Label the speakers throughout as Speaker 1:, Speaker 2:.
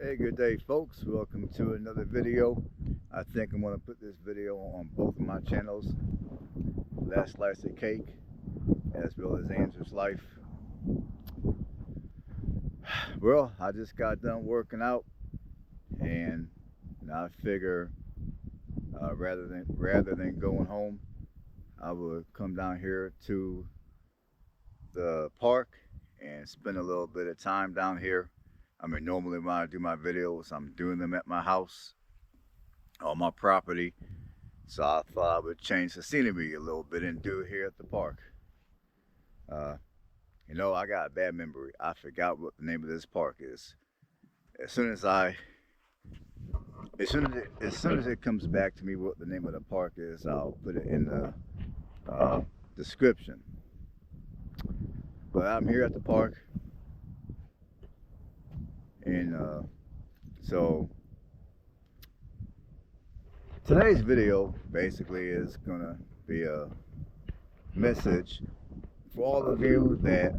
Speaker 1: Hey, good day, folks. Welcome to another video. I think I'm going to put this video on both of my channels, Last Slice of Cake, as well as Andrew's Life. Well, I just got done working out, and I figure rather than going home, I would come down here to the park and spend a little bit of time down here. I mean, normally when I do my videos, I'm doing them at my house on my property. So I thought I would change the scenery a little bit and do it here at the park. Uh, I got a bad memory. I forgot what the name of this park is. As soon as it comes back to me what the name of the park is, I'll put it in the description. But I'm here at the park, and so today's video basically is gonna be a message for all of you that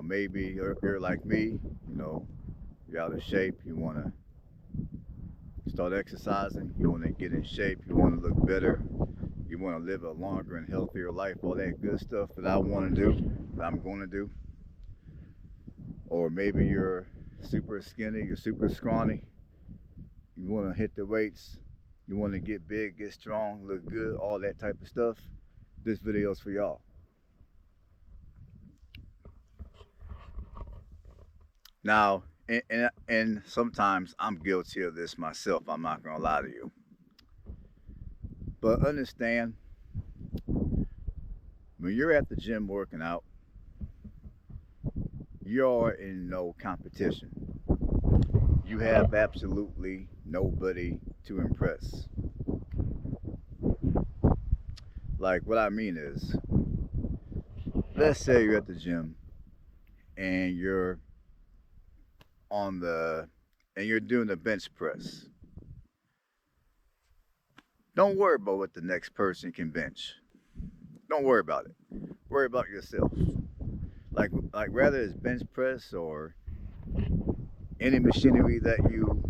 Speaker 1: maybe you're like me, you're out of shape, you want to start exercising, you want to get in shape, you want to look better, you want to live a longer and healthier life, all that good stuff that I want to do, that I'm going to do. Or maybe you're super skinny, you're super scrawny, you want to hit the weights, you want to get big, get strong, look good, all that type of stuff. This video is for y'all. Now, and sometimes I'm guilty of this myself, I'm not going to lie to you. But understand, when you're at the gym working out, you're in no competition. You have absolutely nobody to impress. Like, what I mean is, let's say you're at the gym and you're doing the bench press. Don't worry about what the next person can bench. Don't worry about it. Worry about yourself. Like whether it's bench press or any machinery that you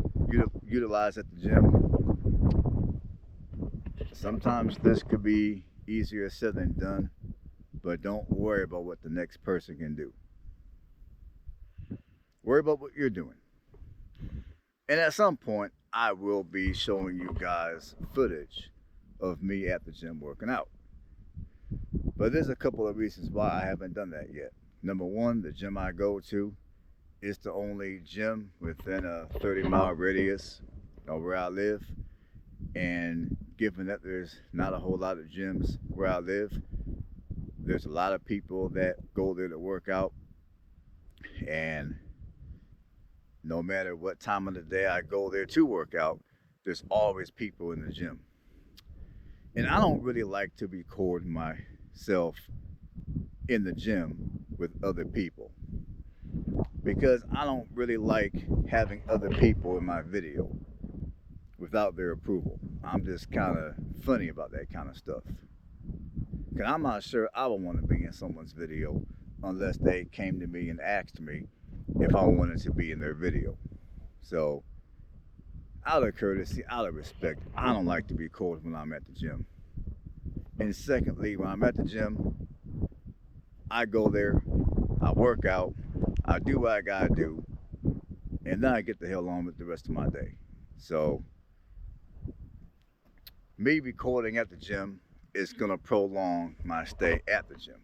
Speaker 1: utilize at the gym. Sometimes this could be easier said than done, but don't worry about what the next person can do. Worry about what you're doing. And at some point, I will be showing you guys footage of me at the gym working out. But there's a couple of reasons why I haven't done that yet. Number one, the gym I go to is the only gym within a 30-mile radius of where I live. And given that there's not a whole lot of gyms where I live, there's a lot of people that go there to work out. And no matter what time of the day I go there to work out, there's always people in the gym. And I don't really like to record myself in the gym with other people, because I don't really like having other people in my video without their approval. I'm just kind of funny about that kind of stuff. Because I'm not sure I would want to be in someone's video unless they came to me and asked me if I wanted to be in their video. So, out of courtesy, out of respect, I don't like to be recorded when I'm at the gym. And secondly, when I'm at the gym, I go there, I work out, I do what I gotta do, and then I get the hell on with the rest of my day. So, me recording at the gym is gonna prolong my stay at the gym,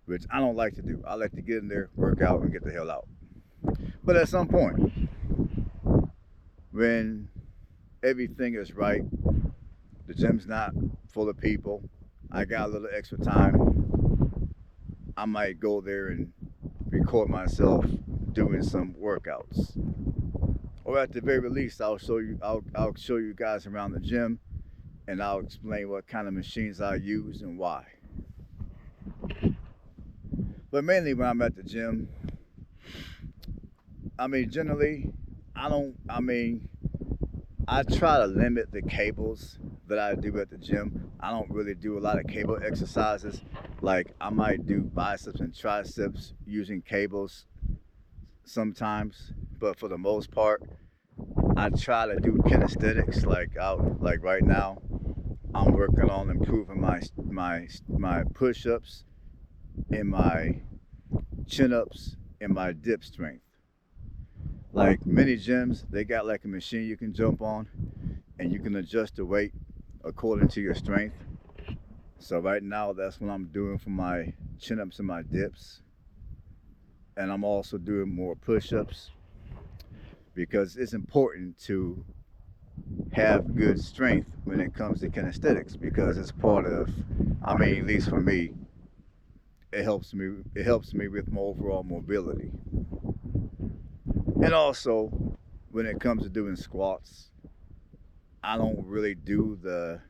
Speaker 1: which I don't like to do. I like to get in there, work out, and get the hell out. But at some point, when everything is right, the gym's not full of people, I got a little extra time, I might go there and record myself doing some workouts. Or at the very least, I'll show you guys around the gym, and I'll explain what kind of machines I use and why. But mainly when I'm at the gym, generally, I try to limit the cables that I do at the gym. I don't really do a lot of cable exercises. Like, I might do biceps and triceps using cables sometimes, but for the most part, I try to do kinesthetics. Like right now, I'm working on improving my push-ups and my chin-ups and my dip strength. Like many gyms, they got like a machine you can jump on, and you can adjust the weight according to your strength. So right now, that's what I'm doing for my chin-ups and my dips, and I'm also doing more push-ups because it's important to have good strength when it comes to kinesthetics because it's part of, I mean, at least for me, it helps me with my overall mobility. And also when it comes to doing squats, I don't really do the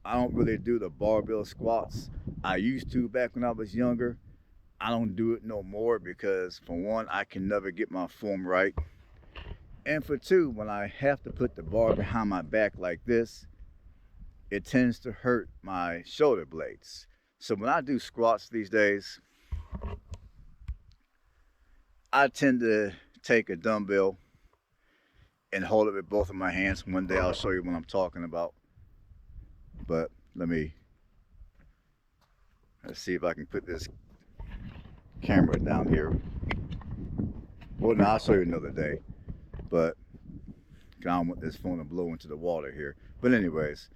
Speaker 1: I don't really do the barbell squats. I used to back when I was younger. I don't do it no more because for one, I can never get my form right. And for two, when I have to put the bar behind my back like this, it tends to hurt my shoulder blades. So when I do squats these days, I tend to take a dumbbell and hold it with both of my hands. One day I'll show you what I'm talking about. But let's see if I can put this camera down here. Well, no, I'll show you another day. But I don't want this phone to blow into the water here. But anyways,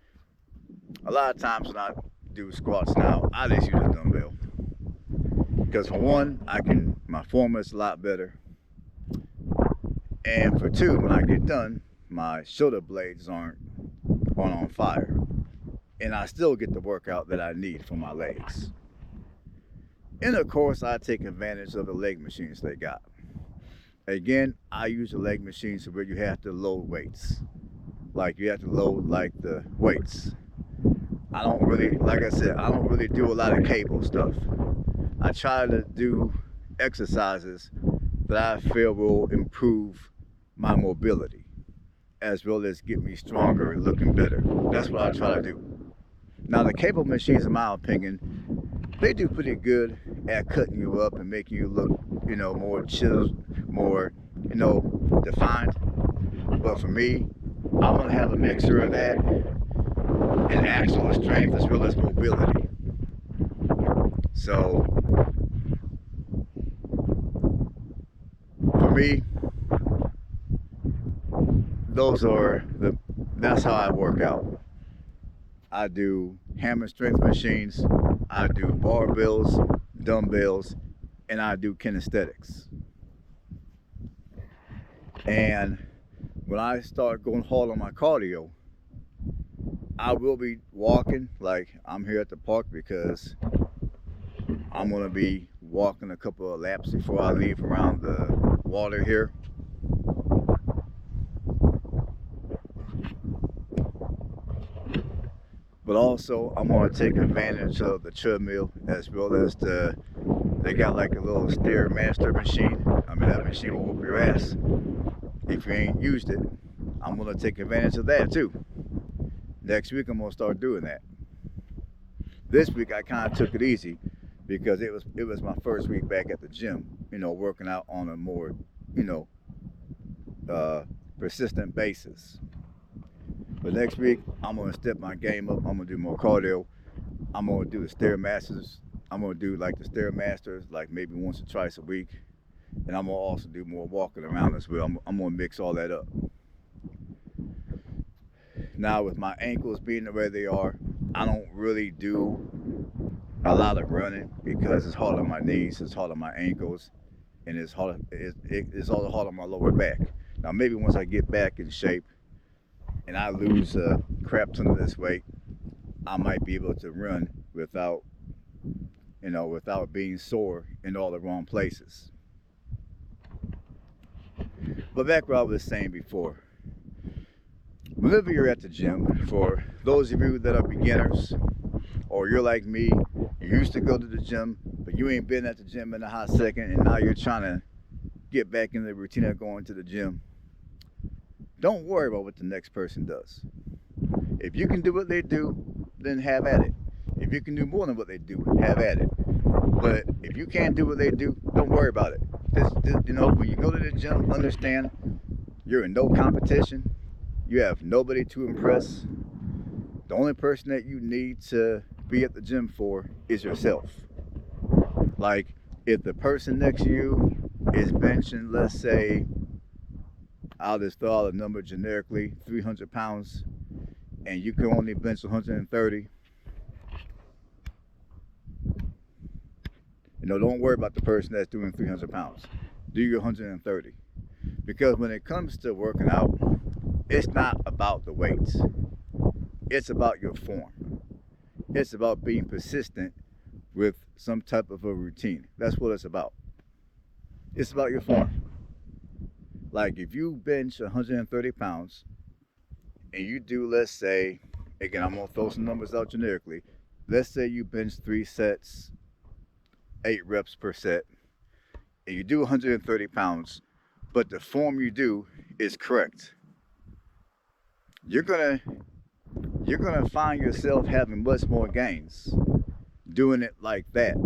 Speaker 1: a lot of times when I do squats now, I just use a dumbbell. Because for one, my form is a lot better. And for two, when I get done, my shoulder blades aren't on fire. And I still get the workout that I need for my legs. And of course, I take advantage of the leg machines they got. Again, I use the leg machines where you have to load weights. Like you have to load like the weights. I don't really, like I said, I don't really do a lot of cable stuff. I try to do exercises that I feel will improve my mobility, as well as get me stronger and looking better. That's what I try to do. Now the cable machines, in my opinion, they do pretty good at cutting you up and making you look, more chill, more, defined. But for me, I want to have a mixture of that and actual strength as well as mobility. So for me, that's how I work out. I do hammer strength machines, I do barbells, dumbbells, and I do kinesthetics. And when I start going hard on my cardio, I will be walking. Like I'm here at the park because I'm gonna be walking a couple of laps before I leave around the water here. But also I'm gonna take advantage of the treadmill as well as they got like a little Stairmaster machine. I mean, that machine will whoop your ass if you ain't used it. I'm gonna take advantage of that too. Next week I'm gonna start doing that. This week I kind of took it easy because it was my first week back at the gym, working out on a more, persistent basis. But next week I'm gonna step my game up. I'm gonna do more cardio. I'm gonna do the Stairmasters. I'm gonna do like the Stairmasters, like maybe once or twice a week. And I'm gonna also do more walking around as well. I'm gonna mix all that up. Now with my ankles being the way they are, I don't really do a lot of running because it's hard on my knees, it's hard on my ankles, and it's also hard on my lower back. Now maybe once I get back in shape and I lose a crap ton of this weight, I might be able to run without being sore in all the wrong places. But back what I was saying before, whenever you're at the gym, for those of you that are beginners, or you're like me, you used to go to the gym, but you ain't been at the gym in a hot second, and now you're trying to get back in the routine of going to the gym, don't worry about what the next person does. If you can do what they do, then have at it. If you can do more than what they do, have at it. But if you can't do what they do, don't worry about it. when you go to the gym, understand you're in no competition. You have nobody to impress. The only person that you need to be at the gym for is yourself. Like, if the person next to you is benching, let's say, I'll just throw out a number generically, 300 pounds, and you can only bench 130, don't worry about the person that's doing 300 pounds. Do your 130. Because when it comes to working out, it's not about the weights. It's about your form. It's about being persistent with some type of a routine. That's what it's about. It's about your form. Like, if you bench 130 pounds and you do, let's say, again, I'm going to throw some numbers out generically. Let's say you bench 3 sets, 8 reps per set, and you do 130 pounds, but the form you do is correct. You're gonna find yourself having much more gains doing it like that,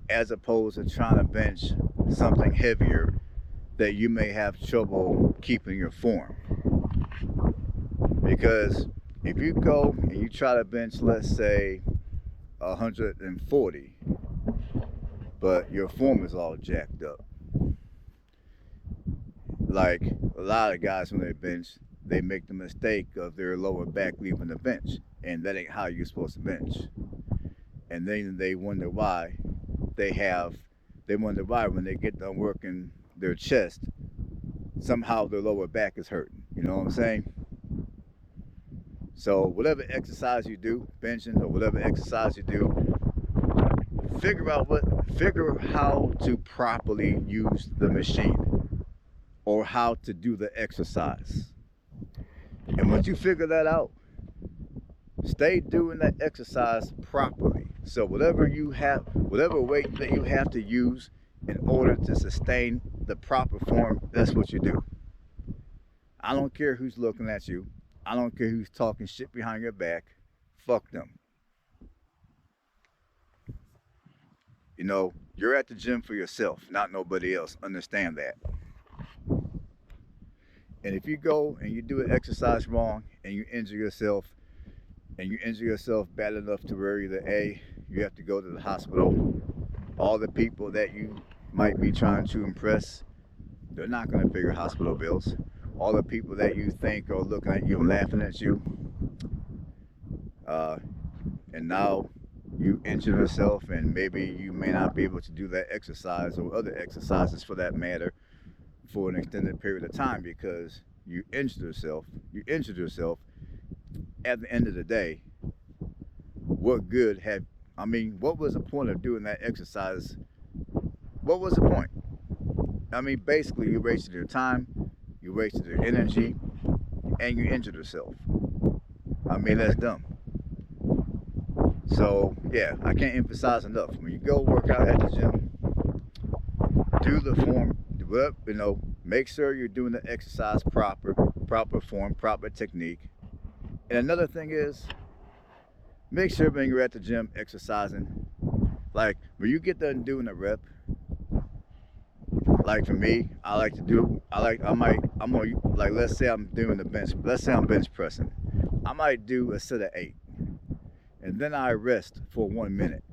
Speaker 1: as opposed to trying to bench something heavier that you may have trouble keeping your form. Because if you go and you try to bench, let's say, 140, but your form is all jacked up. Like, a lot of guys when they bench, they make the mistake of their lower back leaving the bench, and that ain't how you're supposed to bench. And then they wonder why when they get done working their chest, somehow their lower back is hurting. You know what I'm saying? So whatever exercise you do, benching or whatever exercise you do, figure how to properly use the machine or how to do the exercise. And once you figure that out, stay doing that exercise properly. So whatever weight that you have to use in order to sustain the proper form, that's what you do. I don't care who's looking at you. I don't care who's talking shit behind your back. Fuck them. You're at the gym for yourself, not nobody else. Understand that. And if you go and you do an exercise wrong and you injure yourself bad enough to where either A, you have to go to the hospital, all the people that you might be trying to impress, they're not going to pay your hospital bills. All the people that you think are looking at you and laughing at you, and now you injure yourself, and maybe you may not be able to do that exercise or other exercises for that matter for an extended period of time because you injured yourself. At the end of the day, what was the point of doing that exercise? What was the point? Basically, you wasted your time, you wasted your energy, and you injured yourself. That's dumb. So, yeah, I can't emphasize enough. When you go work out at the gym, do the form, make sure you're doing the exercise proper form, proper technique. And another thing is, make sure when you're at the gym exercising, like when you get done doing a rep, like for me, let's say I'm doing the bench, let's say I'm bench pressing. I might do a set of 8. And then I rest for 1 minute.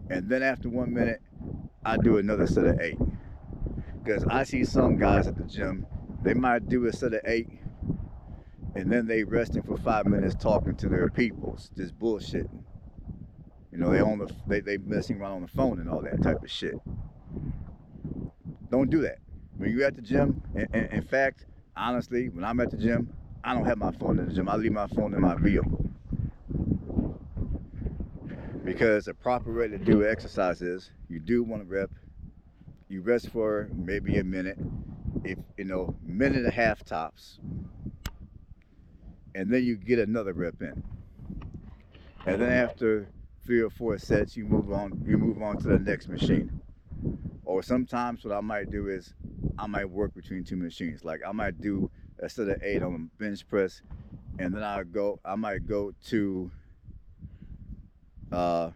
Speaker 1: And then after 1 minute, I do another set of 8. Because I see some guys at the gym, they might do a set of 8, and then they resting for 5 minutes talking to their peoples, just bullshitting. They messing around on the phone and all that type of shit. Don't do that. When you're at the gym, in fact, honestly, when I'm at the gym, I don't have my phone in the gym. I leave my phone in my vehicle. Because the proper way to do exercise is you do 1 rep, you rest for maybe a minute, minute and a half tops, and then you get another rep in. And then after 3 or 4 sets, you move on to the next machine. Or sometimes what I might do is I might work between 2 machines. Like I might do a set of 8 on the bench press, and then I might go to a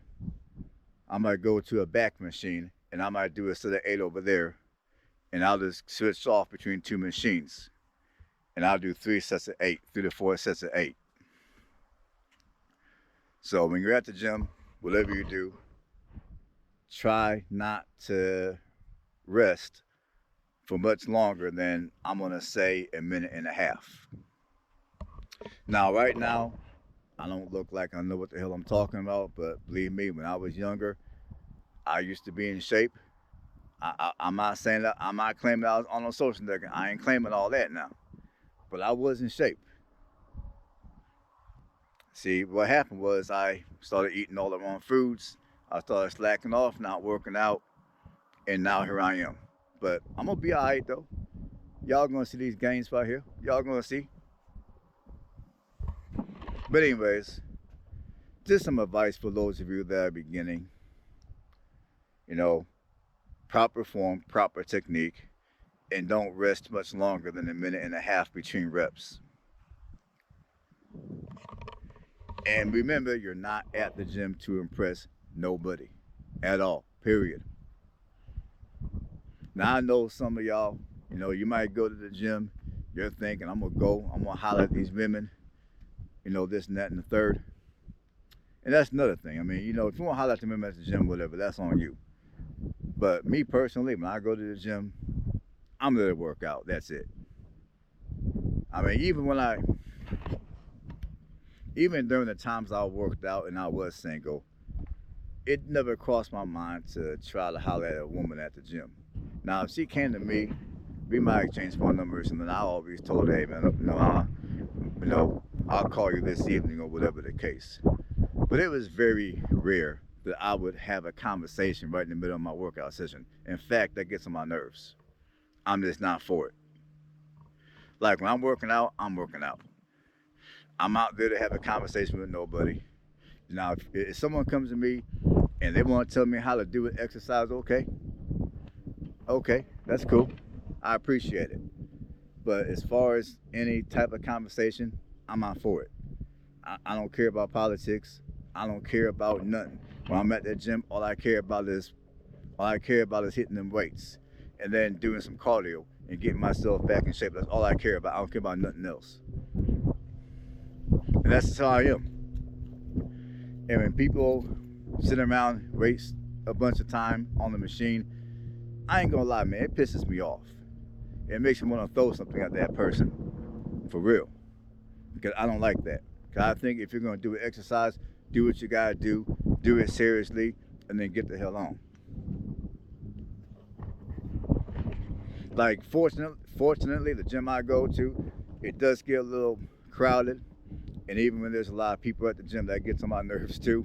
Speaker 1: back machine, and I might do a set of 8 over there, and I'll just switch off between 2 machines, and I'll do 3 sets of 8, 3 to 4 sets of 8. So when you're at the gym, whatever you do, try not to rest for much longer than, I'm gonna say, a minute and a half. Now, right now, I don't look like I know what the hell I'm talking about, but believe me, when I was younger, I used to be in shape. I'm not saying that, I'm not claiming I was on a social network. I ain't claiming all that now, but I was in shape. See, what happened was I started eating all the wrong foods. I started slacking off, not working out, and now here I am. But I'm gonna be all right though. Y'all gonna see these gains right here. Y'all gonna see. But anyways, just some advice for those of you that are beginning. You know, proper form, proper technique, and don't rest much longer than a minute and a half between reps. And remember, you're not at the gym to impress nobody at all, period. Now, I know some of y'all, you might go to the gym, you're thinking, I'm gonna holler at these women, this and that and the third. And that's another thing. I mean, if you want to holler at the women at the gym, whatever, that's on you. But me personally, when I go to the gym, I'm there to work out, that's it. I mean, even during the times I worked out and I was single, it never crossed my mind to try to holler at a woman at the gym. Now, if she came to me, we might exchange phone numbers, and then I always told her, hey man, I'll call you this evening or whatever the case. But it was very rare that I would have a conversation right in the middle of my workout session. In fact, that gets on my nerves. I'm just not for it. Like when I'm working out, I'm working out. I'm out there to have a conversation with nobody. Now, if someone comes to me and they want to tell me how to do an exercise, okay, that's cool. I appreciate it. But as far as any type of conversation, I'm not for it. I don't care about politics. I don't care about nothing. When I'm at that gym, all I care about is hitting them weights and then doing some cardio and getting myself back in shape. That's all I care about. I don't care about nothing else. And that's just how I am. And when people sit around, waste a bunch of time on the machine, I ain't gonna lie, man, it pisses me off. It makes me want to throw something at that person, for real. Because I don't like that. Because I think if you're gonna do an exercise, do what you gotta do it seriously, and then get the hell on. Like, fortunately, the gym I go to, it does get a little crowded. And even when there's a lot of people at the gym, that gets on my nerves too.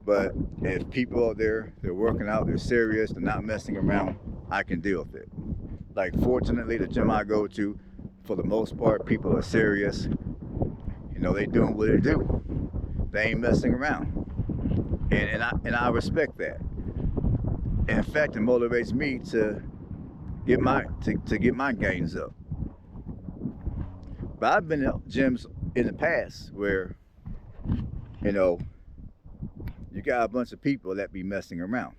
Speaker 1: But if people are there, they're working out, they're serious, they're not messing around, I can deal with it. Like, fortunately, the gym I go to, for the most part, people are serious. They doing what they do. They ain't messing around. And I respect that. In fact, it motivates me to get my gains up. But I've been in gyms in the past where, you got a bunch of people that be messing around.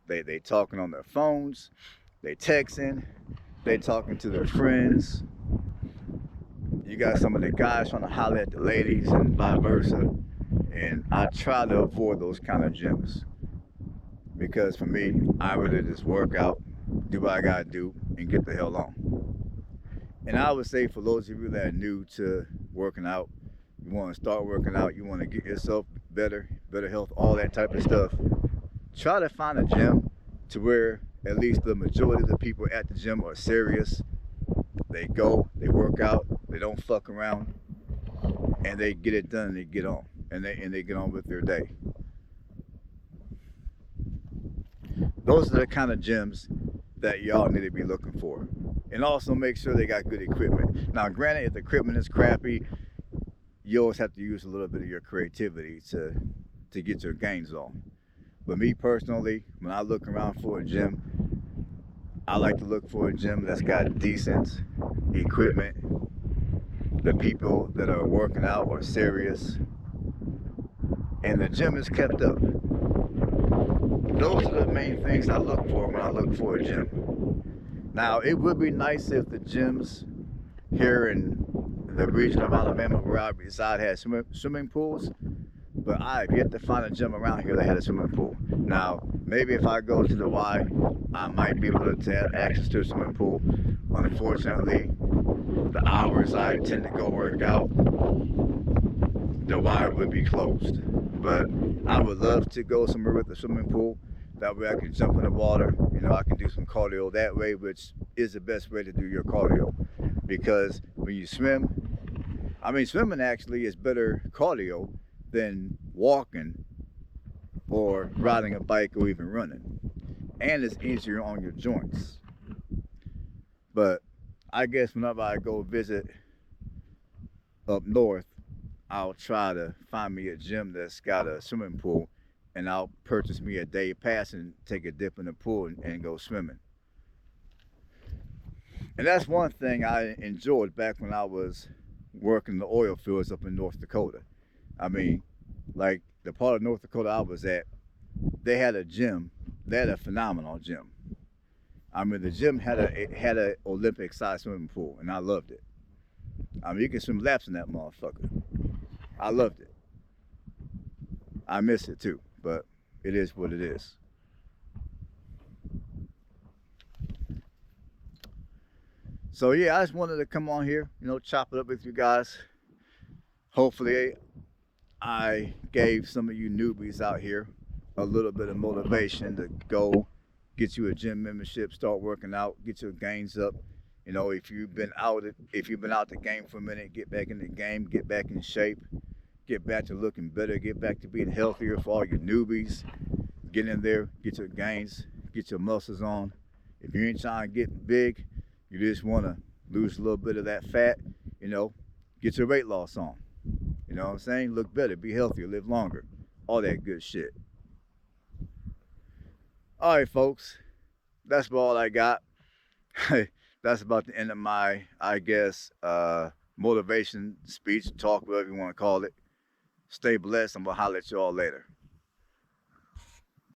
Speaker 1: They talking on their phones, they texting, they talking to their friends. You got some of the guys trying to holler at the ladies and vice versa. And I try to avoid those kind of gyms. Because for me, I rather just work out, do what I gotta do, and get the hell on. And I would say for those of you that are new to working out, you want to start working out, you want to get yourself better health, all that type of stuff, try to find a gym to where at least the majority of the people at the gym are serious. They go, they work out, they don't fuck around, and they get it done and they get on. And they get on with their day. Those are the kind of gyms that y'all need to be looking for. And also make sure they got good equipment. Now, granted, if the equipment is crappy, you always have to use a little bit of your creativity to get your gains on. But me personally, when I look around for a gym, I like to look for a gym that's got decent equipment. The people that are working out are serious. And the gym is kept up. those are the main things I look for when I look for a gym. Now, it would be nice if the gyms here in the region of Alabama where I reside had swimming pools, but I've yet to find a gym around here that had a swimming pool. Now, maybe if I go to the Y, I might be able to have access to a swimming pool. Unfortunately, the hours I tend to go work out, the Y would be closed. But I would love to go somewhere with a swimming pool. That way I can jump in the water. You know, I can do some cardio that way, which is the best way to do your cardio. Because when you swim, I mean, swimming actually is better cardio than walking or riding a bike or even running. And it's easier on your joints. But I guess whenever I go visit up north, I'll try to find me a gym that's got a swimming pool, and I'll purchase me a day pass and take a dip in the pool and go swimming. And that's one thing I enjoyed back when I was working the oil fields up in North Dakota. I mean, like the part of North Dakota I was at, they had a gym. They had a phenomenal gym. I mean, the gym had a Olympic-sized swimming pool, and I loved it. I mean, you can swim laps in that motherfucker. I loved it. I miss it too, but it is what it is. So yeah, I just wanted to come on here, you know, chop it up with you guys. Hopefully, I gave some of you newbies out here a little bit of motivation to go get you a gym membership, start working out, get your gains up. You know, if you've been out the game for a minute, get back in the game, get back in shape, get back to looking better, get back to being healthier for all your newbies. Get in there, get your gains, get your muscles on. If you ain't trying to get big, you just want to lose a little bit of that fat, you know, get your weight loss on. You know what I'm saying? Look better, be healthier, live longer, all that good shit. All right, folks, that's about all I got. That's about the end of my, I guess, motivation speech, talk, whatever you want to call it. Stay blessed. I'm going to holler at you all later.